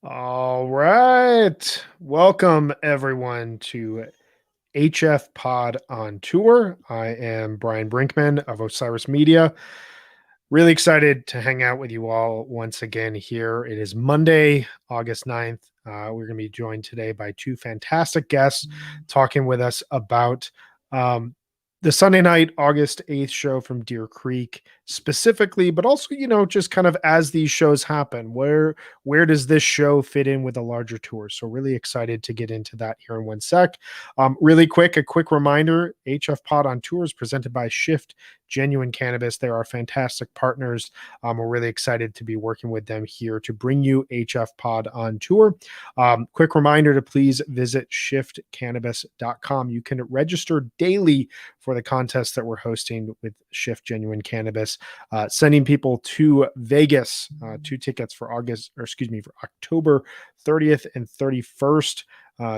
All right. Welcome everyone to HFPod on tour. I am Brian Brinkman of Osiris Media. Really excited to hang out with you all once again here. It is Monday, August 9th. We're going to be joined today by two fantastic guests talking with us about um, the Sunday night, August 8th show from Deer Creek specifically, but also, just kind of as these shows happen, where does this show fit in with a larger tour? So really excited to get into that here in one sec. Really quick, a quick reminder, HF Pod on Tour is presented by Shift Genuine Cannabis. They are fantastic partners. We're really excited to be working with them here to bring you HF Pod on tour. Quick reminder to please visit shiftcannabis.com. You can register daily for the contest that we're hosting with Shift Genuine Cannabis, sending people to Vegas, 2 tickets for October 30th and 31st.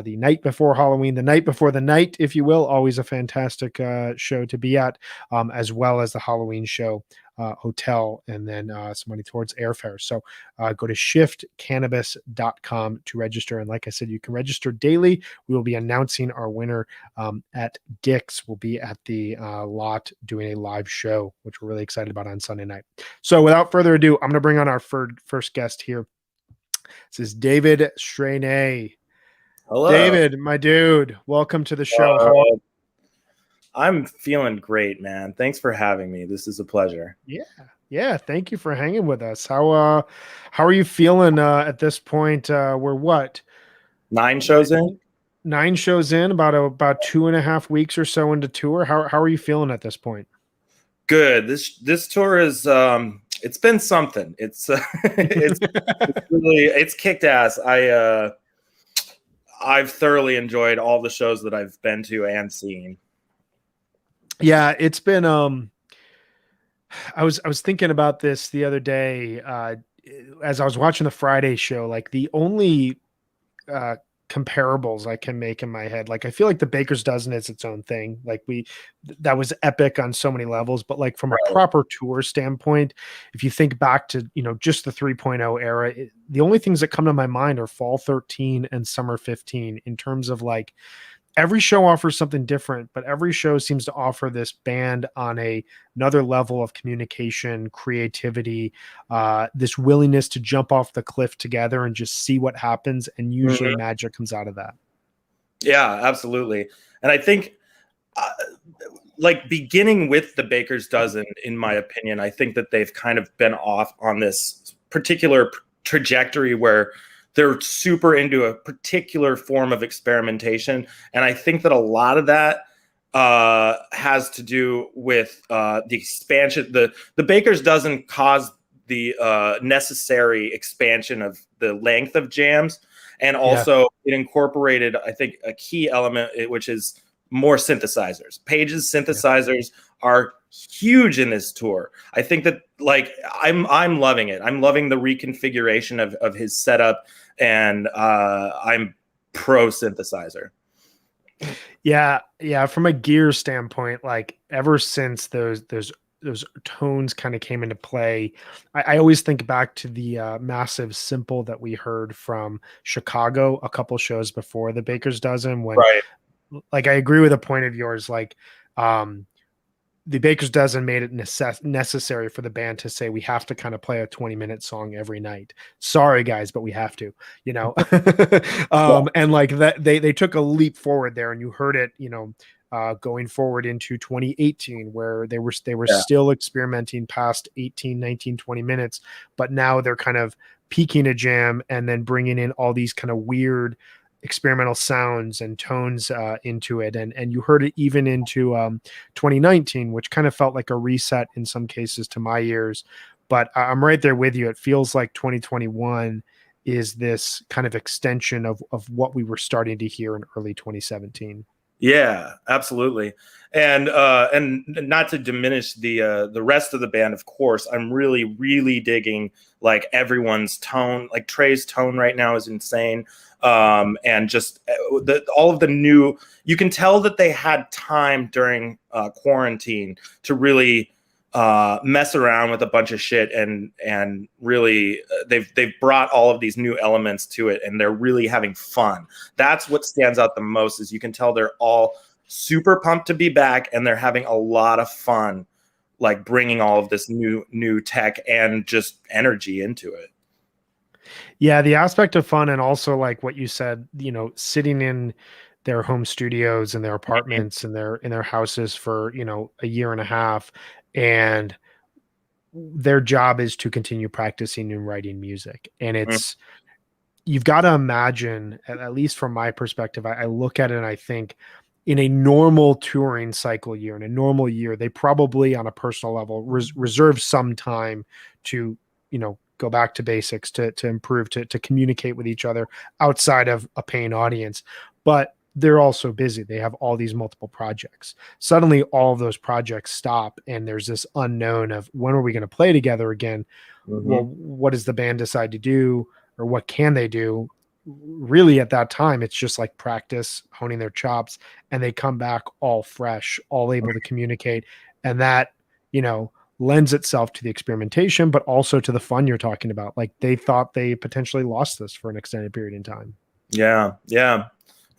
The night before Halloween, the night before the night, if you will. Always a fantastic show to be at, as well as the Halloween show, hotel, and then some money towards airfare. So go to shiftcannabis.com to register. And like I said, you can register daily. We will be announcing our winner at Dick's. We'll be at the lot doing a live show, which we're really excited about on Sunday night. So without further ado, I'm going to bring on our first guest here. This is David Stranay. Hello. David, my dude, welcome to the show. I'm feeling great, man. Thanks for having me. This is a pleasure. Yeah. Thank you for hanging with us. How are you feeling at this point? We're what? 9 shows in? 9 shows in, about 2.5 weeks or so into tour. How are you feeling at this point? Good. This tour is it's been something. It's it's kicked ass. I've thoroughly enjoyed all the shows that I've been to and seen. Yeah, it's been I was thinking about this the other day as I was watching the Friday show. Like the only comparables I can make in my head, like I feel like the Baker's Dozen is its own thing. Like that was epic on so many levels, but like from a proper tour standpoint, if you think back to just the 3.0 era, the only things that come to my mind are Fall 13 and Summer 15 in terms of like every show offers something different, but every show seems to offer this band on another level of communication, creativity, this willingness to jump off the cliff together and just see what happens. And usually magic comes out of that. Yeah, absolutely. And I think like beginning with the Baker's Dozen, in my opinion, I think that they've kind of been off on this particular trajectory where they're super into a particular form of experimentation. And I think that a lot of that has to do with the expansion. The Baker's Dozen caused the necessary expansion of the length of jams. And also it incorporated, I think, a key element, which is more synthesizers. Page's synthesizers are huge in this tour. I think that like I'm loving it. I'm loving the reconfiguration of his setup, and I'm pro synthesizer. Yeah. From a gear standpoint, like ever since those tones kind of came into play, I always think back to the massive simple that we heard from Chicago a couple shows before the Baker's Dozen, when like I agree with a point of yours, like the Baker's Dozen made it necessary for the band to say we have to kind of play a 20-minute song every night. Sorry guys, but we have to, and like that they took a leap forward there, and you heard it, going forward into 2018, where they were still experimenting past 18, 19, 20 minutes, but now they're kind of peaking a jam and then bringing in all these kind of weird experimental sounds and tones into it. And you heard it even into 2019, which kind of felt like a reset in some cases to my ears. But I'm right there with you. It feels like 2021 is this kind of extension of what we were starting to hear in early 2017. Yeah, absolutely. And not to diminish the rest of the band, of course, I'm really digging like everyone's tone. Like Trey's tone right now is insane. And just all of the new, you can tell that they had time during quarantine to really mess around with a bunch of shit and really they've brought all of these new elements to it, and they're really having fun. That's what stands out the most, is you can tell they're all super pumped to be back, and they're having a lot of fun, like bringing all of this new tech and just energy into it. Yeah, the aspect of fun, and also like what you said, sitting in their home studios and their apartments and their houses for, a year and a half, and their job is to continue practicing and writing music. And you've got to imagine, at least from my perspective, I look at it and I think, in a normal touring cycle year, in a normal year, they probably on a personal level reserve some time to, go back to basics, to improve, to communicate with each other outside of a paying audience. But they're also busy. They have all these multiple projects. Suddenly all of those projects stop, and there's this unknown of, when are we going to play together again? Well, what does the band decide to do, or what can they do? Really, at that time, it's just like practice, honing their chops, and they come back all fresh, all able to communicate. And that, lends itself to the experimentation, but also to the fun you're talking about. Like, they thought they potentially lost this for an extended period in time. Yeah.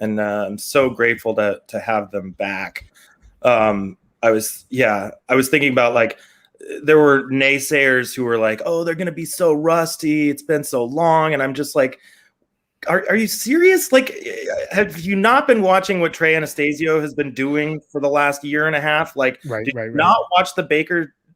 And I'm so grateful to have them back. I was thinking about, like, there were naysayers who were like, oh, they're going to be so rusty. It's been so long. And I'm just like, are you serious? Like, have you not been watching what Trey Anastasio has been doing for the last year and a half? Like, Right. Not watch the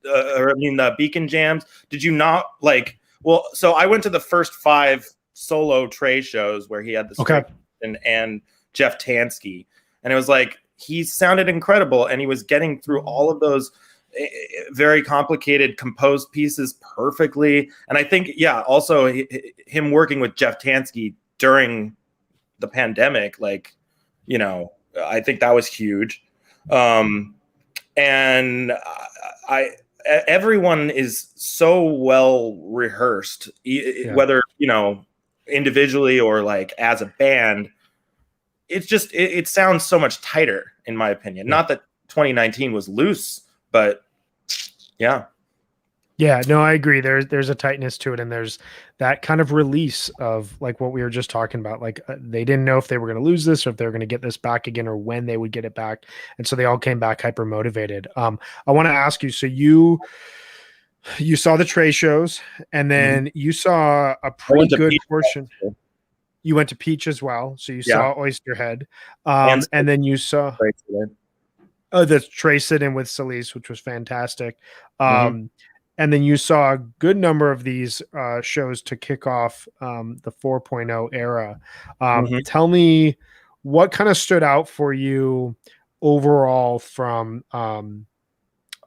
the Beacon Jams? Did you not, like, well, so I went to the first 5 solo Trey shows where he had the and Jeff Tansky, and it was like, he sounded incredible, and he was getting through all of those very complicated composed pieces perfectly. And I think, also him working with Jeff Tansky during the pandemic, like, I think that was huge. And everyone is so well rehearsed, whether, individually or like as a band. It's just, it sounds so much tighter, in my opinion. Not that 2019 was loose, but yeah. Yeah, no, I agree. There's a tightness to it, and there's that kind of release of, like, what we were just talking about. Like, they didn't know if they were going to lose this, or if they were going to get this back again, or when they would get it back, and so they all came back hyper motivated. I want to ask you. So you saw the Trey shows, and then you saw a pretty good portion. You went to Peach as well, so you saw Oysterhead, and then you saw the Trey sit-in with Solis, which was fantastic. And then you saw a good number of these shows to kick off the 4.0 era. Tell me what kind of stood out for you overall from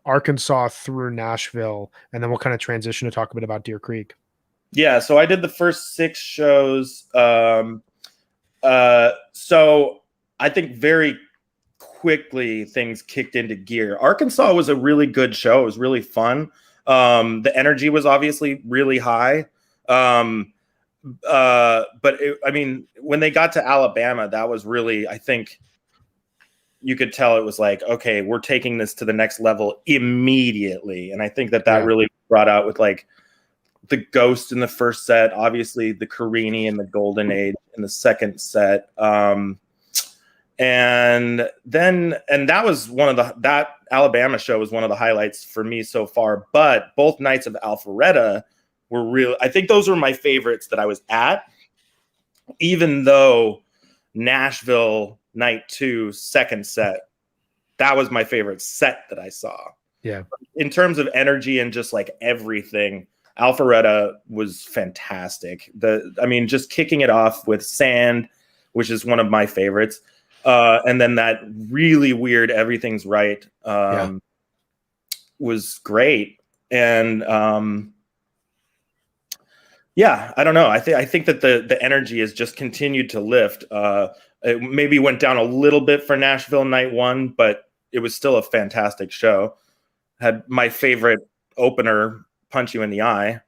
Arkansas through Nashville, and then we'll kind of transition to talk a bit about Deer Creek. Yeah, so I did the first 6 shows. So I think very quickly things kicked into gear. Arkansas was a really good show. It was really fun. The energy was obviously really high. But when they got to Alabama, that was really, I think you could tell it was like, okay, we're taking this to the next level immediately. And I think that really brought out with, like, the Ghost in the first set, obviously the Carini and the Golden Age in the second set. And that was that Alabama show was one of the highlights for me so far. But both nights of Alpharetta were real. I think those were my favorites that I was at, even though Nashville night 2 second set, that was my favorite set that I saw. Yeah. In terms of energy and just like everything, Alpharetta was fantastic. Just kicking it off with Sand, which is one of my favorites. And then that really weird Everything's Right was great. And I don't know. I think that the energy has just continued to lift. It maybe went down a little bit for Nashville night 1, but it was still a fantastic show. Had my favorite opener, Punch You in the Eye.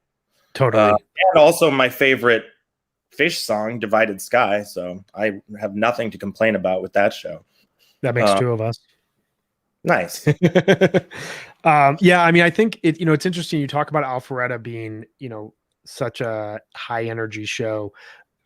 Totally. And also my favorite Fish song, Divided Sky. So I have nothing to complain about with that show. That makes 2 of us. Nice. Yeah, I mean, I think it's interesting. You talk about Alpharetta being, such a high energy show.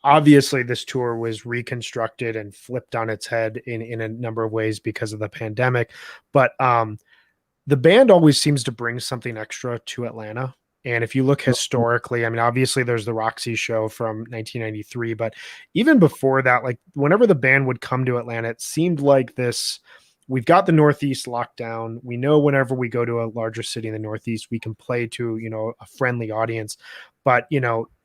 Obviously, this tour was reconstructed and flipped on its head in a number of ways because of the pandemic. But the band always seems to bring something extra to Atlanta. And if you look historically, I mean, obviously there's the Roxy show from 1993, but even before that, like whenever the band would come to Atlanta, it seemed like this. We've got the Northeast locked down. We know whenever we go to a larger city in the Northeast, we can play to, a friendly audience. But,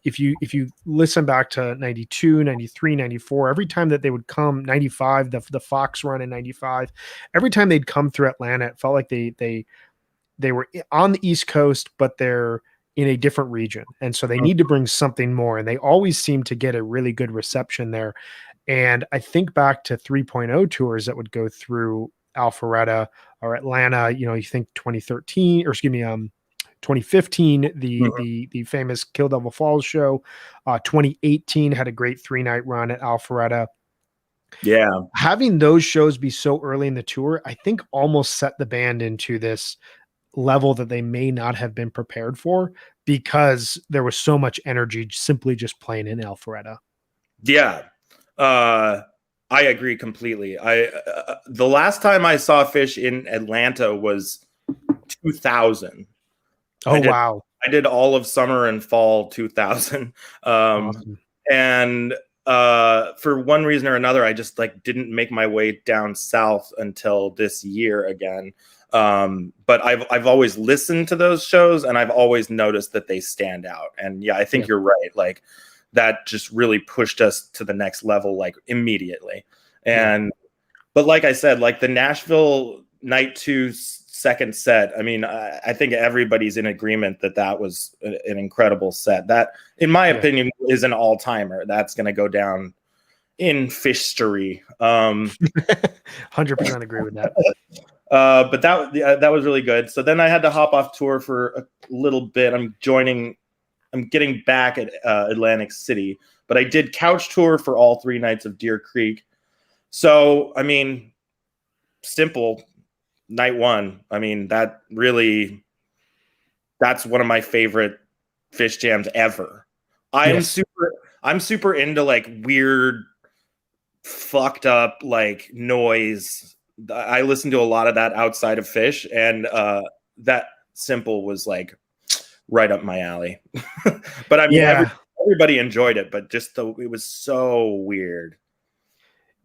if you listen back to 92, 93, 94, every time that they would come, 95, the Fox run in 95, every time they'd come through Atlanta, it felt like they were on the East Coast, but they're in a different region. And so they need to bring something more. And they always seem to get a really good reception there. And I think back to 3.0 tours that would go through Alpharetta or Atlanta, you think 2013, or excuse me, 2015, the famous Kill Devil Falls show. 2018 had a great 3-night run at Alpharetta. Yeah. Having those shows be so early in the tour, I think almost set the band into this level that they may not have been prepared for because there was so much energy simply just playing in Alpharetta. Yeah. I agree completely. The last time I saw Fish in Atlanta was 2000. Oh, wow. I did all of summer and fall 2000. Awesome. And for one reason or another, I just didn't make my way down south until this year again. But I've always listened to those shows and I've always noticed that they stand out. And yeah, I think you're right. Like that just really pushed us to the next level, like immediately. And, but like I said, like the Nashville night 2 second set, I mean, I think everybody's in agreement that was an incredible set. That, in my opinion, is an all-timer. That's going to go down in Fishtory. 100% agree with that. But that was really good. So then I had to hop off tour for a little bit. I'm getting back at Atlantic City, but I did couch tour for all 3 nights of Deer Creek. So, I mean, simple. Night 1, I mean, that's one of my favorite Fish jams ever. I'm super into like weird, fucked up like noise. I listen to a lot of that outside of Fish, and that Simple was like right up my alley. But I mean, everybody enjoyed it, but it was so weird.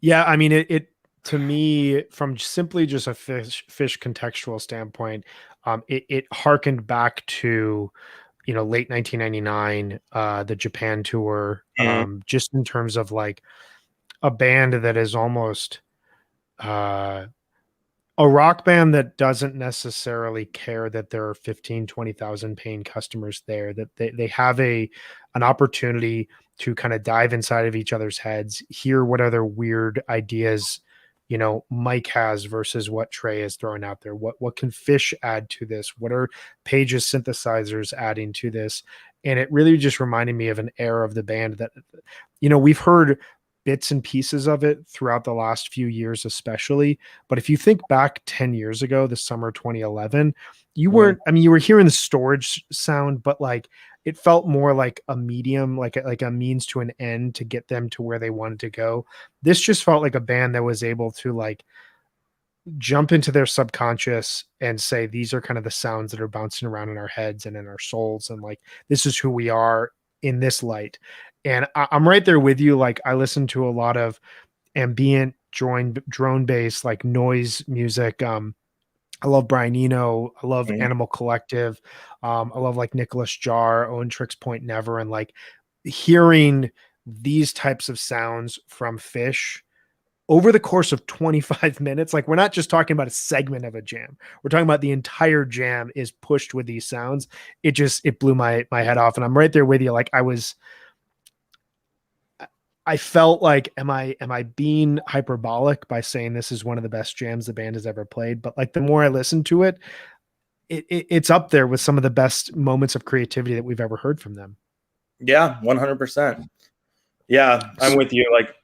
Yeah, I mean, it to me, from simply just a fish contextual standpoint, it harkened back to, late 1999, the Japan tour, just in terms of like a band that is almost a rock band that doesn't necessarily care that there are 15, 20,000 paying customers there, that they have an opportunity to kind of dive inside of each other's heads, hear what other weird ideas Mike has versus what Trey is throwing out there. What can Fish add to this? What are Page's synthesizers adding to this? And it really just reminded me of an era of the band that, we've heard bits and pieces of it throughout the last few years, especially. But if you think back 10 years ago, the summer 2011, you weren't, I mean, you were hearing the Storage sound, but like it felt more like a medium, like a means to an end to get them to where they wanted to go. This just felt like a band that was able to like jump into their subconscious and say, these are kind of the sounds that are bouncing around in our heads and in our souls. And like, this is who we are in this light. And I'm right there with you. Like I listen to a lot of ambient drone based like noise music. I love Brian Eno. I love Animal Collective. I love like Nicholas Jar, Owen Tricks Point Never. And like hearing these types of sounds from Fish over the course of 25 minutes, like we're not just talking about a segment of a jam. We're talking about the entire jam is pushed with these sounds. It blew my head off. And I'm right there with you. Like I felt like, am I being hyperbolic by saying this is one of the best jams the band has ever played? But like the more I listen to it, it's up there with some of the best moments of creativity that we've ever heard from them. Yeah, 100%. Yeah, I'm with you. Like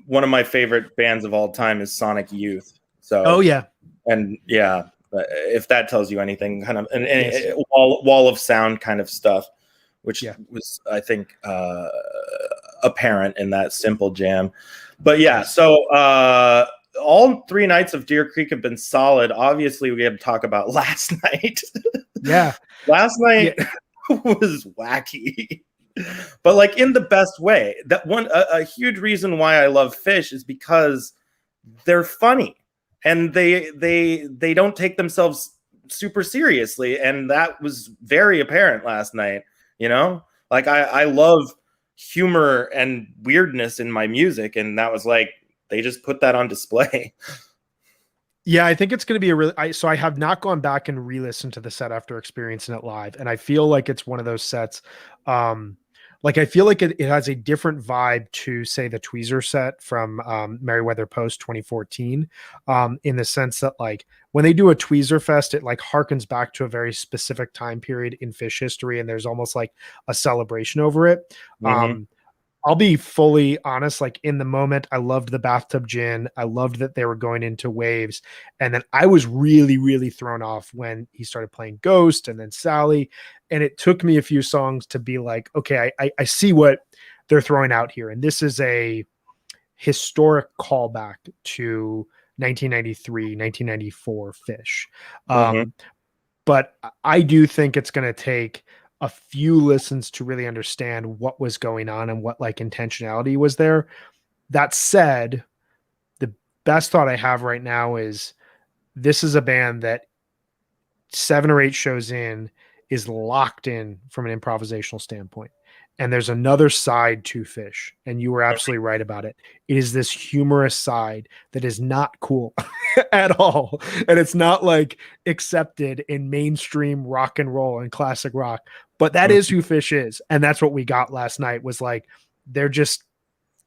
one of my favorite bands of all time is Sonic Youth. So, oh yeah, and yeah, If that tells you anything, kind of an Yes. wall of sound kind of stuff, which Yeah. was, I think, apparent in that Simple jam. But yeah, Yes. so all 3 nights of Deer Creek have been solid. Obviously, we have to talk about last night. Yeah. Last Yeah. night was wacky, but like in the best way. That one, a huge reason why I love Fish is because they're funny and they don't take themselves super seriously, and that was very apparent last night. You know, like I love humor and weirdness in my music, and that was like they just put that on display. Yeah, I think it's going to be a really. So I have not gone back and re-listened to the set after experiencing it live, and I feel like it's one of those sets. Like I feel like it has a different vibe to, say, the Tweezer set from Merriweather Post 2014, in the sense that like when they do a Tweezer Fest, it like harkens back to a very specific time period in Fish history, and there's almost like a celebration over it. Mm-hmm. I'll be fully honest, like in the moment, I loved the bathtub gin. I loved that they were going into waves. And then I was really, really thrown off when he started playing Ghost and then Sally. And it took me a few songs to be like, okay, I see what they're throwing out here. And this is a historic callback to 1993, 1994 Fish. Mm-hmm. But I do think it's going to take a few listens to really understand what was going on and what like intentionality was there. That said, the best thought I have right now is this is a band that 7 or 8 shows in is locked in from an improvisational standpoint. And there's another side to Fish, and you were absolutely right about it. It is this humorous side that is not cool at all, and it's not like accepted in mainstream rock and roll and classic rock. But that is who Fish is, and that's what we got last night. Was like they're just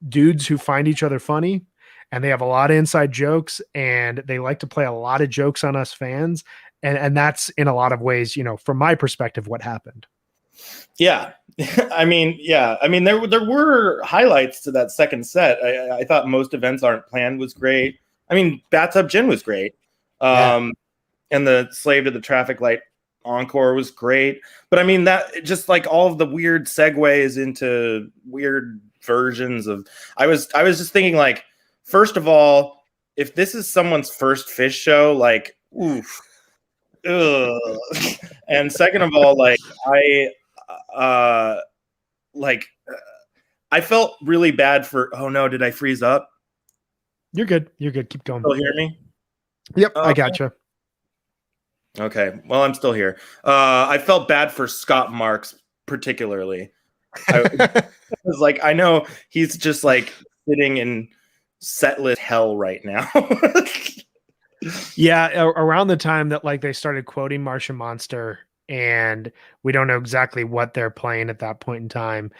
dudes who find each other funny, and they have a lot of inside jokes, and they like to play a lot of jokes on us fans, and that's in a lot of ways, you know, from my perspective, what happened. Yeah. I mean, there were highlights to that second set. I thought Most Events Aren't Planned was great. I mean, Bathtub Gin was great. Yeah. And the Slave to the Traffic Light encore was great. But I mean, that just like all of the weird segues into weird versions of I was just thinking, like, first of all, if this is someone's first Fish show, like, oof. Ugh. And second of all, like uh like I felt really bad for. Oh no, did I freeze up? You're good. You're good. Keep going. Still hear me? Yep, I gotcha. Okay, well, I'm still here. I felt bad for Scott Marks particularly. I was like, I know he's just like sitting in setlist hell right now. Yeah, around the time that like they started quoting Martian Monster, and we don't know exactly what they're playing at that point in time.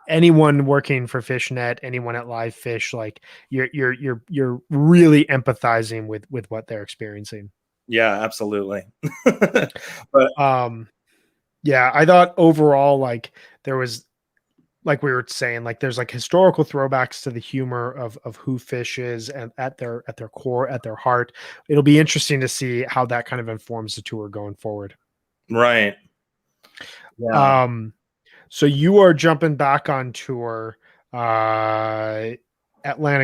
Anyone working for Fishnet, anyone at Live Fish, like you're really empathizing with what they're experiencing. Yeah, absolutely. But yeah, I thought overall, like there was, like we were saying, like there's like historical throwbacks to the humor of who Fish is, and at their core, at their heart. It'll be interesting to see how that kind of informs the tour going forward. right. Yeah. So you are jumping back on tour, Atlantic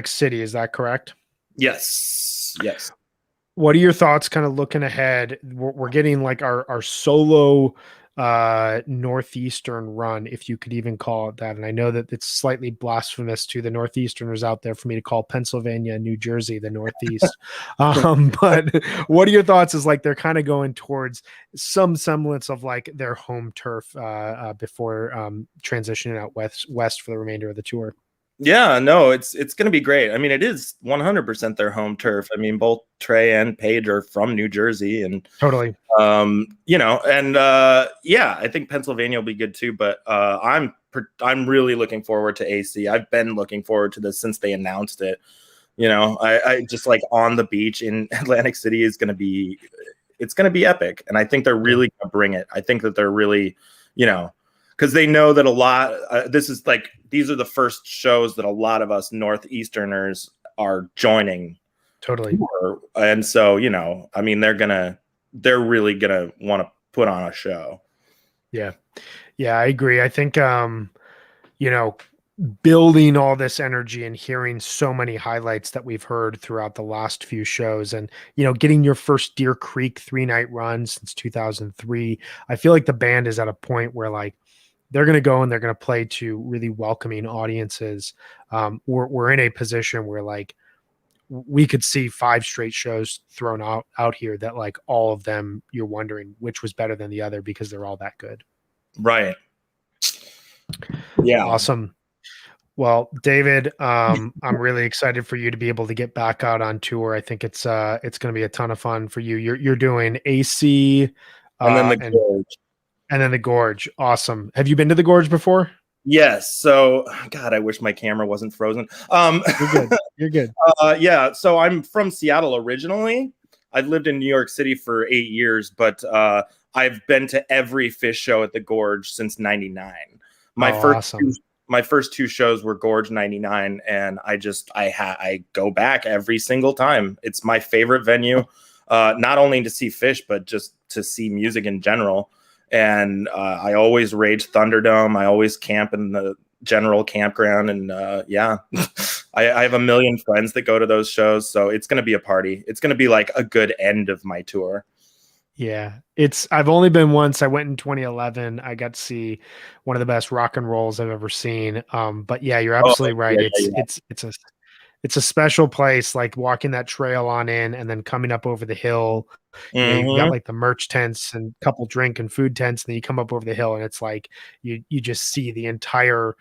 City, is that correct? Yes. Yes. What are your thoughts kind of looking ahead? We're getting like our solo northeastern run, if you could even call it that. And I know that it's slightly blasphemous to the northeasterners out there for me to call Pennsylvania and New Jersey the Northeast. But what are your thoughts as like they're kind of going towards some semblance of like their home turf before transitioning out west for the remainder of the tour? Yeah, no, it's going to be great. I mean, it is 100% their home turf. I mean, both Trey and Paige are from New Jersey, and Totally. you know, and yeah, I think Pennsylvania will be good too. But I'm really looking forward to AC. I've been looking forward to this since they announced it. You know, I just like on the beach in Atlantic City is going to be, it's going to be epic, and I think they're really going to bring it. I think that they're really, you know, because they know that a lot. This is like these are the first shows that a lot of us Northeasterners are joining. Totally. tour. And so, I mean, they're really gonna want to put on a show. Yeah. Yeah, I agree. I think you know, building all this energy and hearing so many highlights that we've heard throughout the last few shows, and getting your first Deer Creek 3-night run since 2003. I feel like the band is at a point where like they're going to go and they're going to play to really welcoming audiences. We're in a position where like we could see 5 straight shows thrown out here that like all of them you're wondering which was better than the other because they're all that good. Right. Yeah. Awesome. Well, David, I'm really excited for you to be able to get back out on tour. I think it's going to be a ton of fun for you. You're doing AC, And then the and Gorge. then the Gorge. Awesome. Have you been to the Gorge before? Yes. So, God, I wish my camera wasn't frozen. You're good. You're good. Yeah. So I'm from Seattle originally. I've lived in New York City for 8 years, but I've been to every Fish show at the Gorge since '99. My Awesome. My first 2 shows were Gorge '99, and I go back every single time. It's my favorite venue, not only to see Fish, but just to see music in general. And I always rage Thunderdome. I always camp in the general campground, and yeah, I have a million friends that go to those shows, so it's going to be a party. It's going to be like a good end of my tour. Yeah, I've only been once. I went in 2011. I got to see one of the best rock and rolls I've ever seen. But yeah, you're Oh, absolutely right. yeah, yeah, It's a special place, like walking that trail on in and then coming up over the hill. You've got yeah. like the merch tents and a couple drink and food tents, and then you come up over the hill and it's like you just see the entire,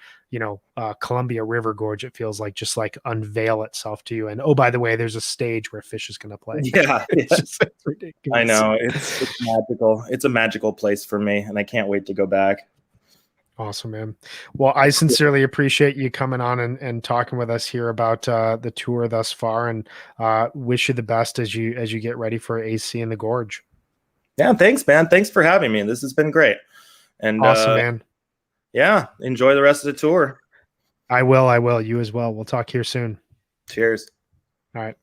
Columbia River Gorge. It feels like just like unveil itself to you. And oh, by the way, there's a stage where Fish is going to play. Yeah, It's ridiculous. I know. It's magical. It's a magical place for me, and I can't wait to go back. Awesome, man. Well, I sincerely appreciate you coming on and talking with us here about the tour thus far, and wish you the best as you get ready for AC in the Gorge. Yeah, thanks, man. Thanks for having me. This has been great. And Awesome, man. yeah, enjoy the rest of the tour. I will. I will. You as well. We'll talk here soon. Cheers. All right.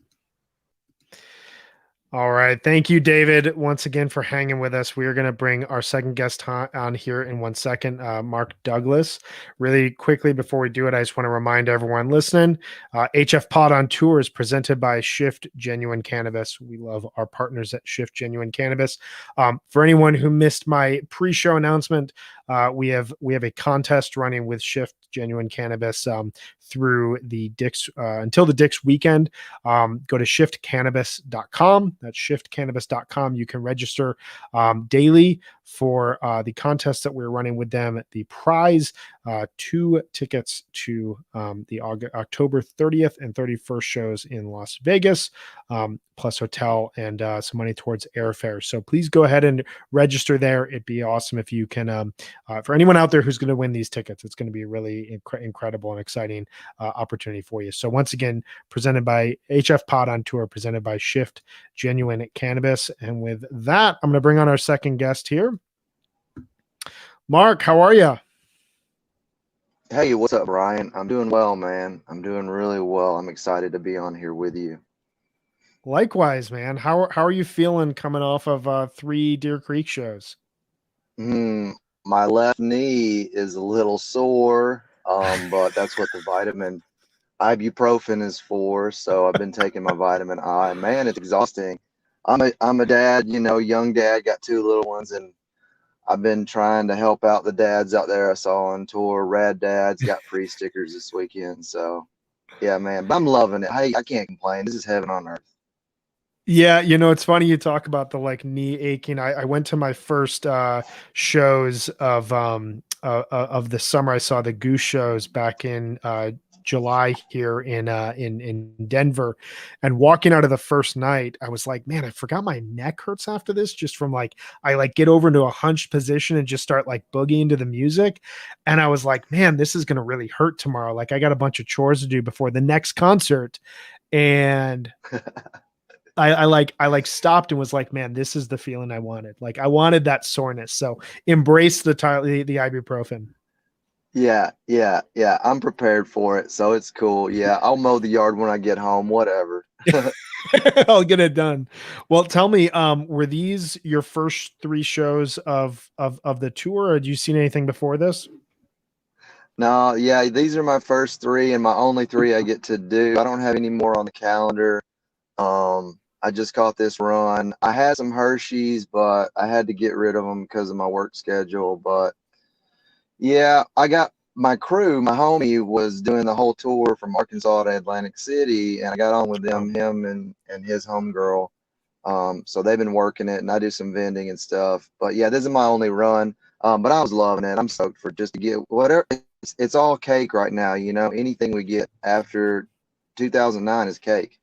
All right. Thank you, David, once again for hanging with us. We are going to bring our second guest on here in 1 second, Mark Douglas. Really quickly before we do it, I just want to remind everyone listening, HFPod on Tour is presented by Shift Genuine Cannabis. We love our partners at Shift Genuine Cannabis. For anyone who missed my pre-show announcement, we have a contest running with Shift Genuine Cannabis through the Dick's until the Dick's weekend. Go to shiftcannabis.com. That's shiftcannabis.com. You can register daily for the contest that we're running with them. The prize, 2 tickets to the October 30th and 31st shows in Las Vegas, plus hotel and some money towards airfare. So please go ahead and register there. It'd be awesome if you can, for anyone out there who's going to win these tickets, it's going to be a really incredible and exciting opportunity for you. So once again, presented by HFPod on Tour, presented by Shift Genuine Cannabis. And with that, I'm going to bring on our second guest here. Mark, how are you? Hey, what's up, Brian? I'm doing well, man. I'm doing really well. I'm excited to be on here with you. Likewise, man. How are you feeling coming off of 3 Deer Creek shows? My left knee is a little sore, but that's what the vitamin ibuprofen is for. So I've been taking my vitamin I. Man, it's exhausting. I'm a dad, young dad, got 2 little ones, and I've been trying to help out the dads out there I saw on tour. Rad Dads got free stickers this weekend. So yeah, man, but I'm loving it. I can't complain. This is heaven on earth. Yeah, it's funny you talk about the like knee aching. I went to my first shows of the summer. I saw the Goose shows back in July here in Denver, and walking out of the first night, I was like, man, I forgot my neck hurts after this, just from like I like get over into a hunched position and just start like boogieing to the music, and I was like, man, this is gonna really hurt tomorrow. Like I got a bunch of chores to do before the next concert, and I like stopped and was like, man, this is the feeling I wanted. Like I wanted that soreness. So embrace the ibuprofen. Yeah. I'm prepared for it. So it's cool. Yeah. I'll mow the yard when I get home, whatever. I'll get it done. Well, tell me, were these your first 3 shows of the tour, or had you seen anything before this? No, yeah, these are my first 3 and my only 3 I get to do. I don't have any more on the calendar. I just caught this run. I had some Hershey's, but I had to get rid of them because of my work schedule. But yeah, I got my crew. My homie was doing the whole tour from Arkansas to Atlantic City, and I got on with them, him and his homegirl. So they've been working it, and I do some vending and stuff. But yeah, this is my only run. But I was loving it. I'm stoked for just to get whatever. It's all cake right now. You know, anything we get after 2009 is cake.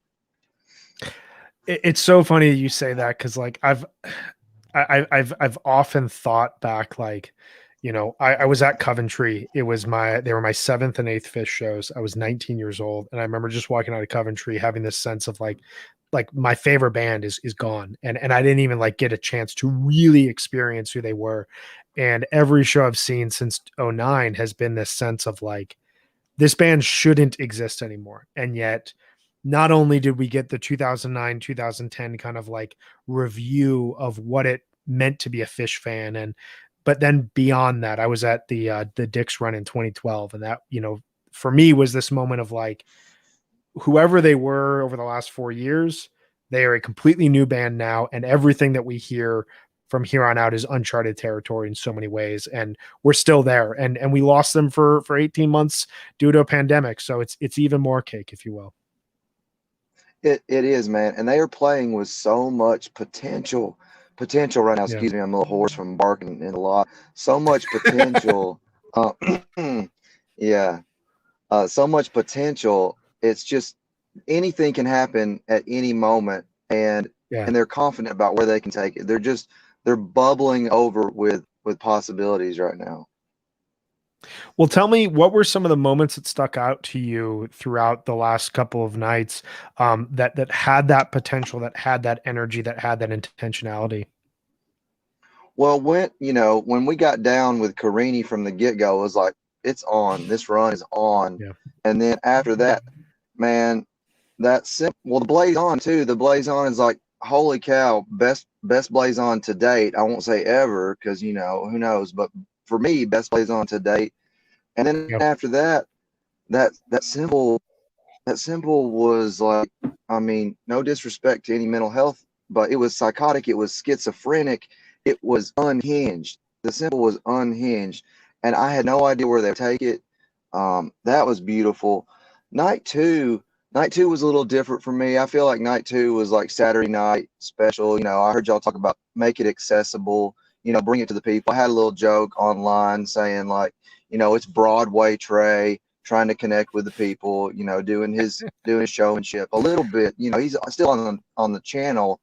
It's so funny you say that, because like I've often thought back, like, you know, I was at Coventry. They were my 7th and 8th Fish shows. I was 19 years old, and I remember just walking out of Coventry having this sense of like my favorite band is gone, and I didn't even like get a chance to really experience who they were. And every show I've seen since '09 has been this sense of like, this band shouldn't exist anymore. And yet, not only did we get the 2009, 2010 kind of like review of what it meant to be a Fish fan, but then beyond that, I was at the Dick's run in 2012, and that, you know, for me was this moment of like, whoever they were over the last 4 years, they are a completely new band now, and everything that we hear from here on out is uncharted territory in so many ways, and we're still there, and we lost them for 18 months due to a pandemic, so it's even more cake, if you will. It is, man, and they are playing with so much potential right now. Yeah. Excuse me, I'm a little hoarse from barking in a lot. So much potential. uh, yeah, so much potential. It's just anything can happen at any moment, and Yeah. they're confident about where they can take it. They're bubbling over with possibilities right now. Well, tell me, what were some of the moments that stuck out to you throughout the last couple of nights, that had that potential, that had that energy, that had that intentionality? Well, when we got down with Carini from the get go, it was like, it's on. This run is on. Yeah. And then after that, man, well, the Blaze On too. The Blaze On is like, holy cow, best Blaze On to date. I won't say ever, because who knows, but for me, best Blaze On to date. And then Yep. after that, that simple was like, I mean, no disrespect to any mental health, but it was psychotic, it was schizophrenic, it was unhinged. The simple was unhinged, and I had no idea where they would take it. That was beautiful. Night two, was a little different for me. I feel like night 2 was like Saturday night special. I heard y'all talk about make it accessible, bring it to the people. I had a little joke online saying like, it's Broadway Trey trying to connect with the people, doing his showmanship a little bit. He's still on the channel,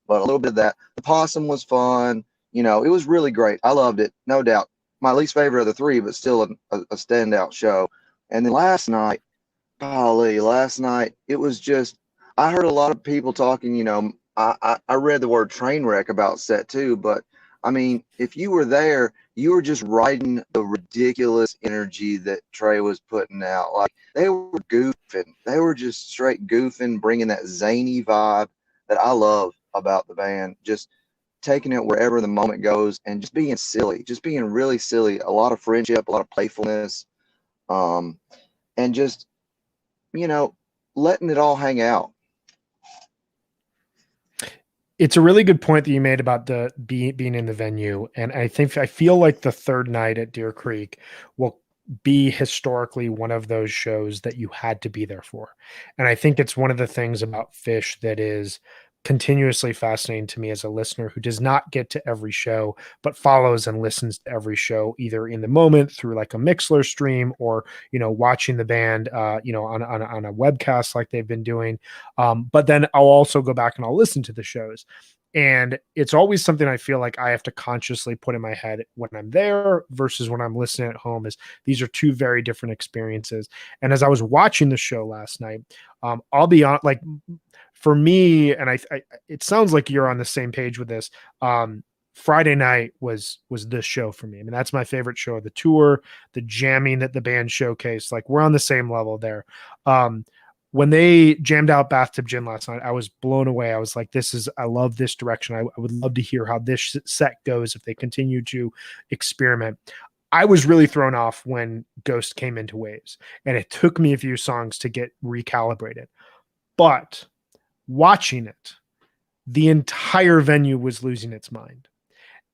but a little bit of that. The possum was fun. It was really great. I loved it, no doubt. My least favorite of the 3, but still a standout show. And then last night, it was just, I heard a lot of people talking. I read the word train wreck about set 2, but I mean, if you were there, you were just riding the ridiculous energy that Trey was putting out. Like, they were goofing. They were just straight goofing, bringing that zany vibe that I love about the band. Just taking it wherever the moment goes and just being silly, just being really silly. A lot of friendship, a lot of playfulness, and just, letting it all hang out. It's a really good point that you made about the being in the venue, and I feel like the third night at Deer Creek will be historically one of those shows that you had to be there for. And I think it's one of the things about Fish that is continuously fascinating to me as a listener who does not get to every show, but follows and listens to every show either in the moment through like a Mixler stream, or, watching the band, on a webcast like they've been doing. But then I'll also go back and I'll listen to the shows. And it's always something I feel like I have to consciously put in my head when I'm there versus when I'm listening at home, is these are two very different experiences. And as I was watching the show last night, I'll be on, like, for me, and I it sounds like you're on the same page with this. Friday night was the show for me. I mean, that's my favorite show of the tour. The jamming that the band showcased, like, we're on the same level there. when they jammed out Bathtub Gin last night, I was blown away. I was like, I love this direction. I would love to hear how this set goes if they continue to experiment. I was really thrown off when Ghost came into Waves, and it took me a few songs to get recalibrated. But watching it, the entire venue was losing its mind.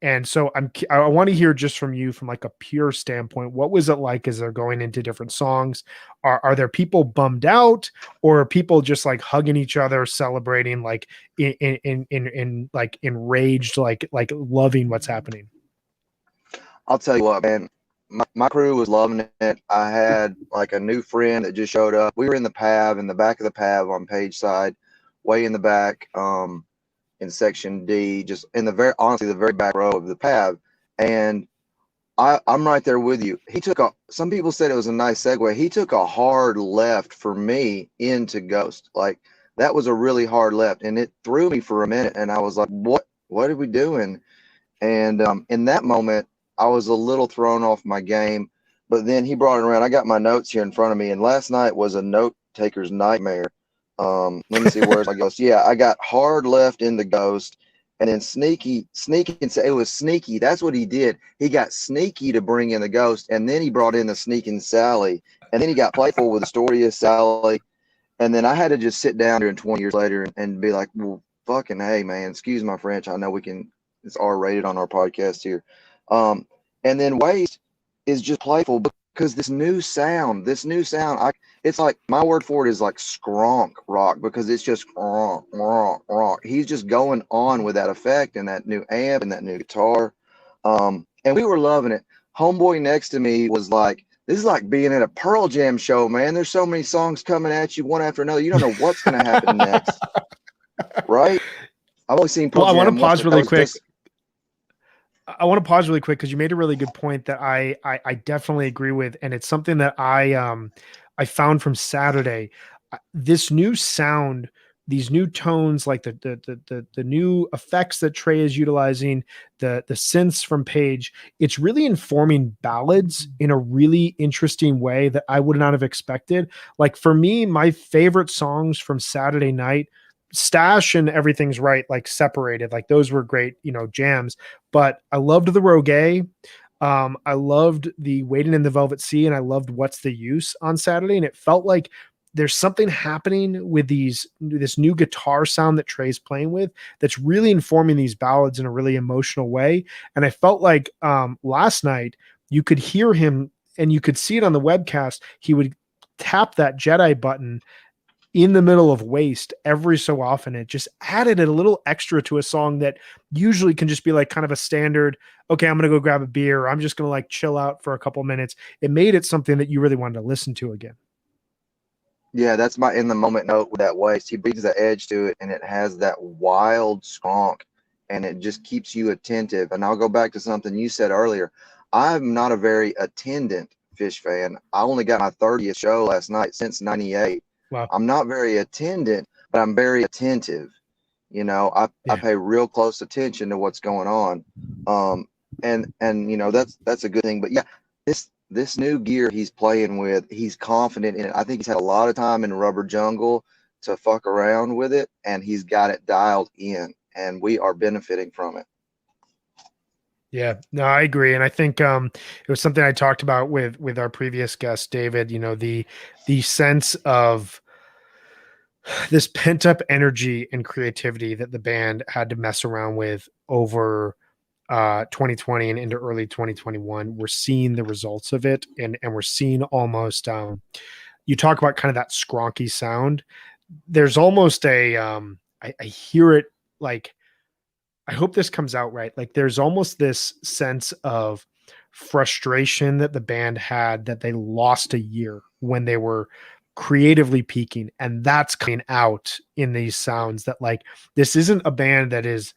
And so I want to hear just from you from like a pure standpoint. What was it like as they're going into different songs? Are there people bummed out, or are people just like hugging each other, celebrating, like in like enraged, like loving what's happening? I'll tell you what, man. My crew was loving it. I had like a new friend that just showed up. We were in the PAV, in the back of the PAV on page side, way in the back. In section D, just in the very back row of the PAV. And I'm right there with you. Some people said it was a nice segue. He took a hard left for me into Ghost. Like, that was a really hard left, and it threw me for a minute. And I was like, what are we doing? And in that moment, I was a little thrown off my game. But then he brought it around. I got my notes here in front of me, and last night was a note taker's nightmare. Let me see, where's my Ghost? Yeah, I got hard left in the Ghost, and then sneaky, and say it was sneaky. That's what he did. He got sneaky to bring in the Ghost, and then he brought in the sneaking Sally, and then he got playful with the story of Sally, and then I had to just sit down there 20 years later and be like, well, fucking hey, man, excuse my French. I know it's R-rated on our podcast here. And then Waste is just playful because this new sound, it's like, my word for it is like skronk rock, because it's just rock. He's just going on with that effect and that new amp and that new guitar. And we were loving it. Homeboy next to me was like, this is like being at a Pearl Jam show, man. There's so many songs coming at you one after another. You don't know what's going to happen next. Right? I've only seen Pearl Jam. I want to pause really quick. I want to pause really quick because you made a really good point that I definitely agree with, and it's something that I found from Saturday. This new sound, these new tones, like the new effects that Trey is utilizing, the synths from Page, it's really informing ballads in a really interesting way that I would not have expected. Like, for me, my favorite songs from Saturday night, Stash and Everything's Right, like separated, like those were great, jams. But I loved the Roguet. I loved the Waiting in the Velvet Sea, and I loved What's the Use on Saturday. And it felt like there's something happening with this new guitar sound that Trey's playing with that's really informing these ballads in a really emotional way. And I felt like last night you could hear him, and you could see it on the webcast. He would tap that Jedi button in the middle of Waste every so often. It just added a little extra to a song that usually can just be like kind of a standard, okay, I'm going to go grab a beer, or I'm just going to like chill out for a couple minutes. It made it something that you really wanted to listen to again. Yeah, that's my in the moment note with that Waste. He brings the edge to it, and it has that wild skronk, and it just keeps you attentive. And I'll go back to something you said earlier. I'm not a very attendant Fish fan. I only got my 30th show last night since 98. Wow. I'm not very attendant, but I'm very attentive. I pay real close attention to what's going on. And that's a good thing. But yeah, this new gear he's playing with, he's confident in it. I think he's had a lot of time in Rubber Jungle to fuck around with it, and he's got it dialed in, and we are benefiting from it. Yeah, no, I agree. And I think it was something I talked about with our previous guest, David, the sense of this pent up energy and creativity that the band had to mess around with over 2020 and into early 2021. We're seeing the results of it. And we're seeing almost, you talk about kind of that skronky sound. There's almost I hear it like, I hope this comes out right. Like, there's almost this sense of frustration that the band had that they lost a year when they were creatively peaking. And that's coming out in these sounds that, like, this isn't a band that is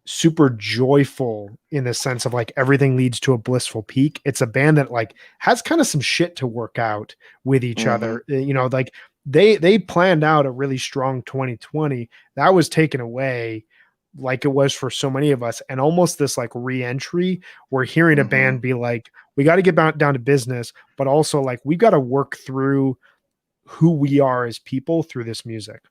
super joyful in the sense of like everything leads to a blissful peak. It's a band that like has kind of some shit to work out with each other. Like they planned out a really strong 2020 that was taken away, like it was for so many of us, and almost this like re-entry. We're hearing a band be like, we got to get down to business, but also like we got to work through who we are as people through this music.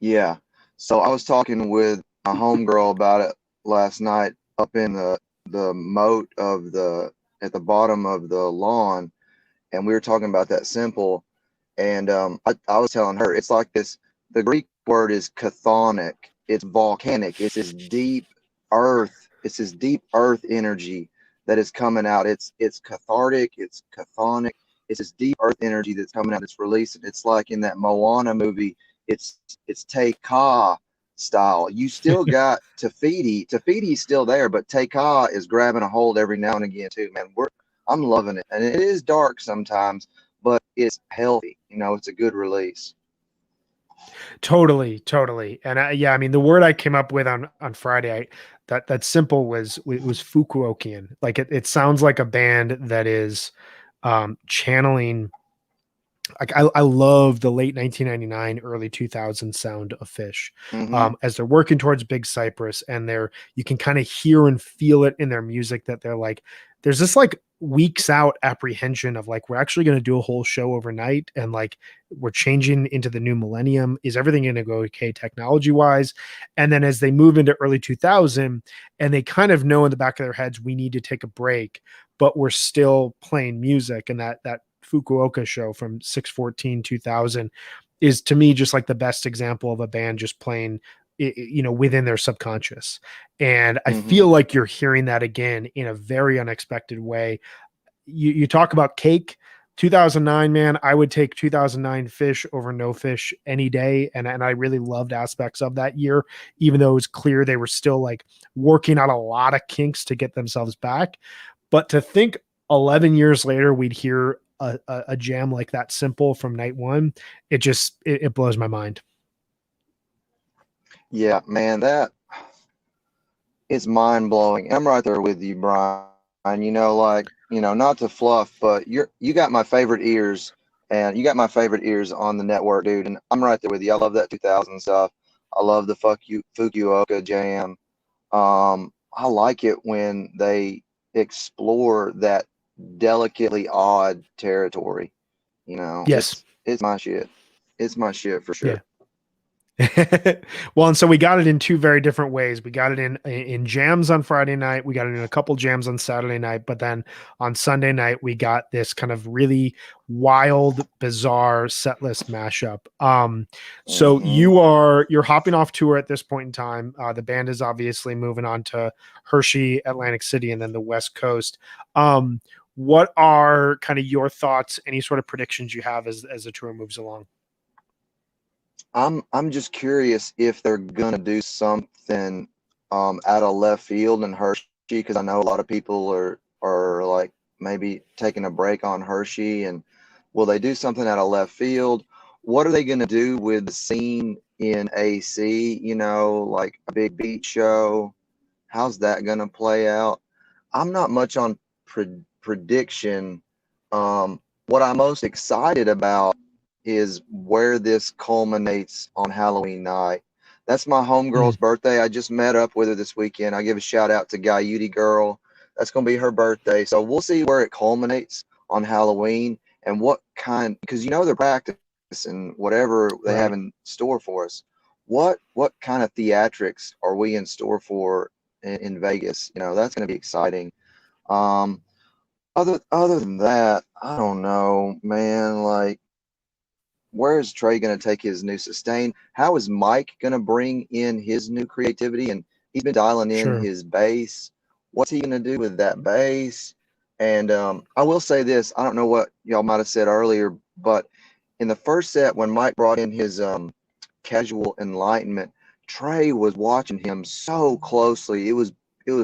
Yeah. So I was talking with a homegirl about it last night up in the moat of the at the bottom of the lawn, and we were talking about that simple. And I was telling her it's like this. The Greek word is chthonic. It's volcanic. It's this deep earth. It's this deep earth energy that is coming out. It's cathartic. It's chthonic. It's this deep earth energy that's coming out. It's releasing. It's like in that Moana movie. It's Te-Ka style. You still got Tafiti. Tafiti's still there, but Te-Ka is grabbing a hold every now and again too. Man, I'm loving it, and it is dark sometimes, but it's healthy. It's a good release. Totally. And I mean, the word I came up with on Friday, that simple was Fukuokian. Like it sounds like a band that is channeling. Like I love the late 1999, early 2000 sound of Fish, as they're working towards Big Cypress, and you can kind of hear and feel it in their music that they're like, there's this like weeks out apprehension of like, we're actually going to do a whole show overnight, and like we're changing into the new millennium. Is everything going to go okay technology wise? And then as they move into early 2000, and they kind of know in the back of their heads, we need to take a break, but we're still playing music, and that Fukuoka show from 6/14/2000 is to me just like the best example of a band just playing within their subconscious. And I feel like you're hearing that again in a very unexpected way. You talk about Cake 2009, man. I would take 2009 Fish over No Fish any day, and I really loved aspects of that year, even though it was clear they were still like working out a lot of kinks to get themselves back. But to think 11 years later we'd hear a jam like that simple from night one, it blows my mind. Yeah, man, that is mind blowing. I'm right there with you, Brian. Not to fluff, but you got my favorite ears, and you got my favorite ears on the network, dude. And I'm right there with you. I love that 2000 stuff. I love the Fukuoka jam. I like it when they explore that delicately odd territory. Yes. It's my shit. It's my shit for sure. Yeah. Well, and so we got it in two very different ways. We got it in jams on Friday night. We got it in a couple jams on Saturday night, but then on Sunday night we got this kind of really wild, bizarre set list mashup. So you're hopping off tour at this point in time. The band is obviously moving on to Hershey, Atlantic City, and then the West Coast. What are kind of your thoughts? Any sort of predictions you have as the tour moves along? I'm just curious if they're gonna do something out of left field in Hershey, because I know a lot of people are like maybe taking a break on Hershey, and will they do something out of left field? What are they gonna do with the scene in AC? Like a big beach show. How's that gonna play out? I'm not much on prediction. What I'm most excited about is where this culminates on Halloween night. That's my homegirl's birthday. I just met up with her this weekend. I give a shout out to Guyuti Girl. That's going to be her birthday. So we'll see where it culminates on Halloween and what kind, because they're practicing whatever they have in store for us. What kind of theatrics are we in store for in Vegas? That's going to be exciting. Other than that, I don't know, man. Like, where is Trey going to take his new sustain? How is Mike going to bring in his new creativity? And he's been dialing in his bass. What's he going to do with that bass? And I will say this. I don't know what y'all might have said earlier, but in the first set, when Mike brought in his casual enlightenment, Trey was watching him so closely. It was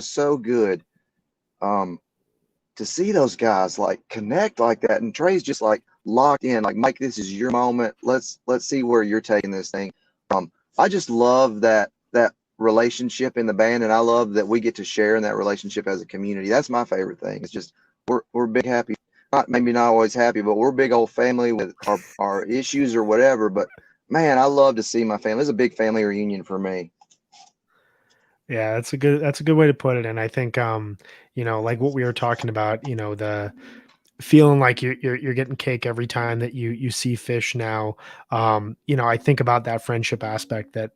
so good to see those guys like connect like that. And Trey's just like locked in, like, Mike, this is your moment. Let's see where you're taking this thing. I just love that relationship in the band, and I love that we get to share in that relationship as a community. That's my favorite thing. It's just we're big happy, maybe not always happy, but we're a big old family with our issues or whatever. But man, I love to see my family. It's a big family reunion for me. Yeah, that's a good way to put it. And I think like what we were talking about, feeling like you're getting cake every time that you see Fish now. I think about that friendship aspect that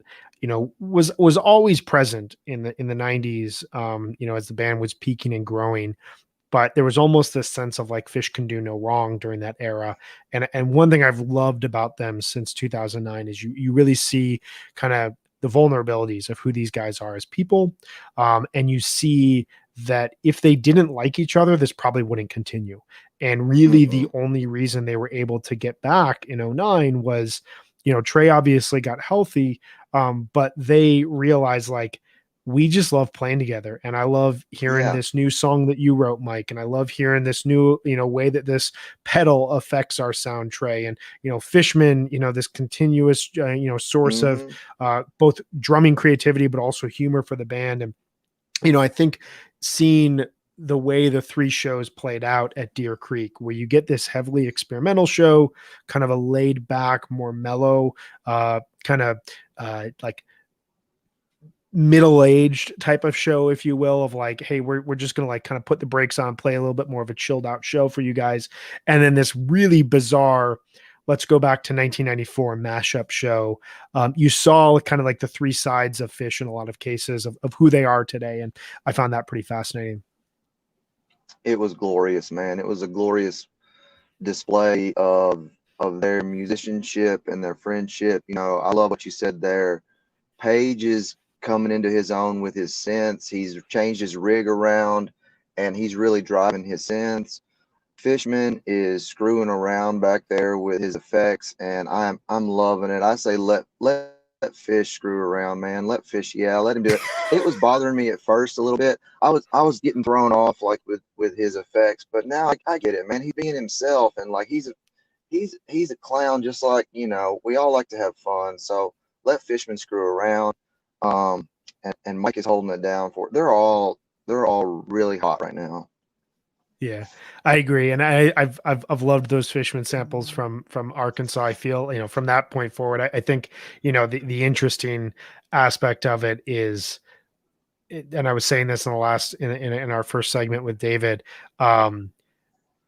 was always present in the 90s, as the band was peaking and growing, but there was almost this sense of like Fish can do no wrong during that era. And one thing I've loved about them since 2009 is you really see kind of the vulnerabilities of who these guys are as people. And you see that if they didn't like each other, this probably wouldn't continue. And really the Mm-mm. only reason they were able to get back in '09 was, Trey obviously got healthy, but they realized like, we just love playing together, and I love hearing Yeah. this new song that you wrote, Mike, and I love hearing this new way that this pedal affects our sound, Trey. And Fishman, this continuous source of Mm-hmm. both drumming creativity but also humor for the band. And I think seeing the way the three shows played out at Deer Creek, where you get this heavily experimental show, kind of a laid back, more mellow, kind of like middle-aged type of show, if you will, of like, hey, we're just gonna like kind of put the brakes on, play a little bit more of a chilled out show for you guys. And then this really bizarre, let's go back to 1994 mashup show. You saw kind of like the three sides of Fish in a lot of cases of who they are today, and I found that pretty fascinating. It was glorious, man. It was a glorious display of their musicianship and their friendship. I love what you said there. Page is coming into his own with his synths. He's changed his rig around, and he's really driving his synths. Fishman is screwing around back there with his effects, and I'm loving it. I say let Fish screw around, man. Let Fish, yeah, let him do it. It was bothering me at first a little bit. I was getting thrown off like with his effects, but now I get it, man. He's being himself, and like he's a clown, just like we all like to have fun. So let Fishman screw around. And Mike is holding it down for it. They're all really hot right now. Yeah, I agree, and I've loved those Fishman samples from Arkansas. I feel from that point forward, I think the interesting aspect of it is, and I was saying this in the last in our first segment with David.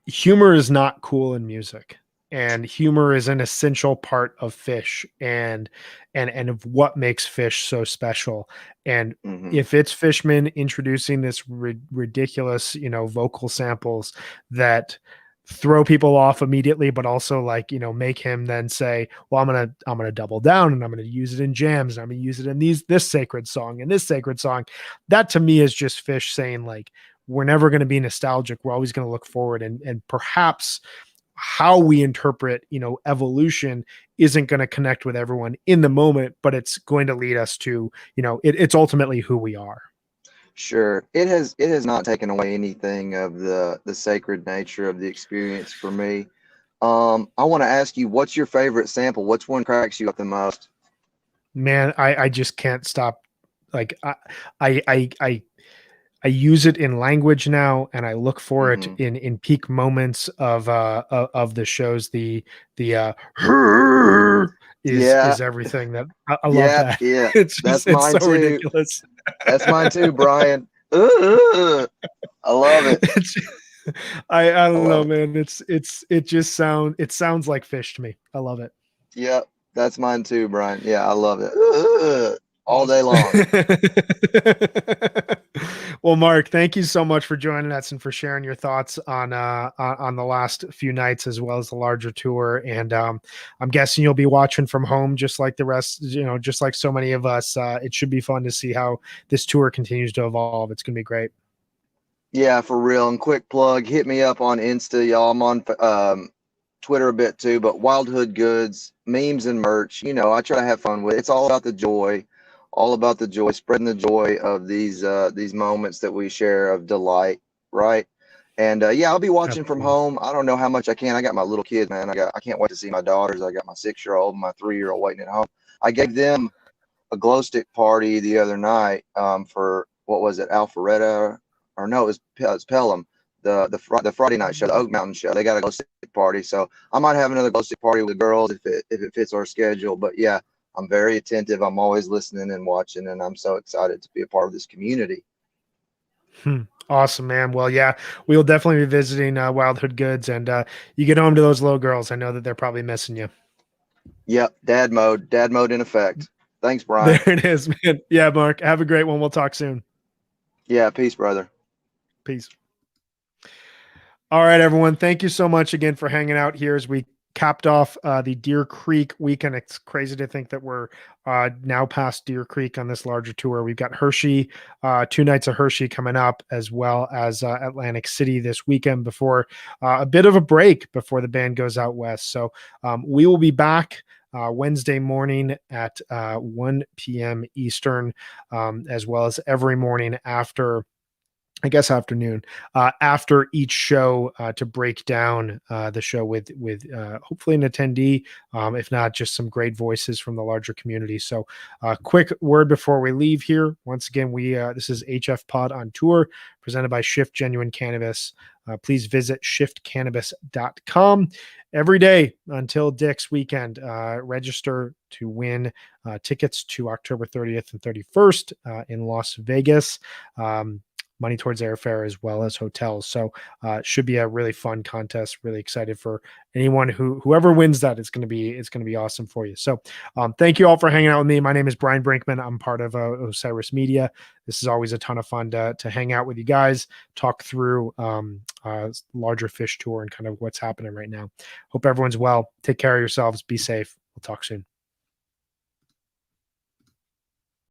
Humor is not cool in music, and humor is an essential part of Fish, and of what makes Fish so special. And Hmm. if it's Fishman introducing this ridiculous vocal samples that throw people off immediately, but also like make him then say, well, I'm gonna double down, and I'm gonna use it in jams, and I'm gonna use it in this sacred song and this sacred song. That to me is just Fish saying like, we're never going to be nostalgic. We're always going to look forward, and perhaps how we interpret, evolution isn't going to connect with everyone in the moment, but it's going to lead us to, it's ultimately who we are. Sure, it has not taken away anything of the sacred nature of the experience for me. I want to ask you, what's your favorite sample? Which one cracks you up the most? Man, I just can't stop. Like I, I, I, I use it in language now, and I look for it Hmm. in peak moments of the shows. The Yeah, is everything that I love yeah, that. yeah. It's That's it's mine so too. ridiculous. That's mine too, Brian. Ooh, I love it. It's, I I don't know, love it. man. It sounds like Fish to me. I love it. Yep, that's mine too, Brian. Yeah, I love it. Ooh, all day Awesome. long. Well, Mark, thank you so much for joining us and for sharing your thoughts on the last few nights as well as the larger tour. And I'm guessing you'll be watching from home just like the rest, just like so many of us. It should be fun to see how this tour continues to evolve. It's going to be great. Yeah, for real. And quick plug, hit me up on Insta, y'all. I'm on Twitter a bit too, but Wild Hood Goods, memes and merch. I try to have fun with it. It's all about the joy, spreading the joy of these moments that we share of delight, right? And yeah, I'll be watching from Absolutely. home. I don't know how much I can. I got my little kids, man. I can't wait to see my daughters. I got my 6-year-old and my 3-year-old waiting at home. I gave them a glow stick party the other night for what was it, Alpharetta, or no, it was Pelham, the Friday night show, the Oak Mountain show. They got a glow stick party, so I might have another glow stick party with the girls if it fits our schedule. But yeah, I'm very attentive. I'm always listening and watching, and I'm so excited to be a part of this community. Hmm. Awesome, man. Well, yeah, we will definitely be visiting Wildhood Goods, and you get home to those little girls. I know that they're probably missing you. Yep, dad mode in effect. Thanks, There Brian. it is, man. Yeah, Mark. Have a great one. We'll talk soon. Yeah, peace, brother. Peace. All right, everyone. Thank you so much again for hanging out here as we capped off the Deer Creek weekend. It's crazy to think that we're now past Deer Creek on this larger tour. We've got Hershey, 2 nights of Hershey coming up, as well as Atlantic City this weekend before a bit of a break before the band goes out west. So we will be back Wednesday morning at 1 p.m. Eastern, as well as every morning after, I guess, afternoon, after each show, to break down the show with hopefully an attendee, if not just some great voices from the larger community. So quick word before we leave here. Once again, this is HFPod on tour presented by Shift Genuine Cannabis. Please visit shiftcannabis.com every day until Dick's weekend. Register to win tickets to October 30th and 31st in Las Vegas. Money towards airfare as well as hotels. So should be a really fun contest. Really excited for anyone whoever wins that. It's going to be awesome for you. So thank you all for hanging out with me. My name is Brian Brinkman. I'm part of Osiris Media. This is always a ton of fun to hang out with you guys, talk through larger fish tour and kind of what's happening right now. Hope everyone's well. Take care of yourselves. Be safe. We'll talk soon.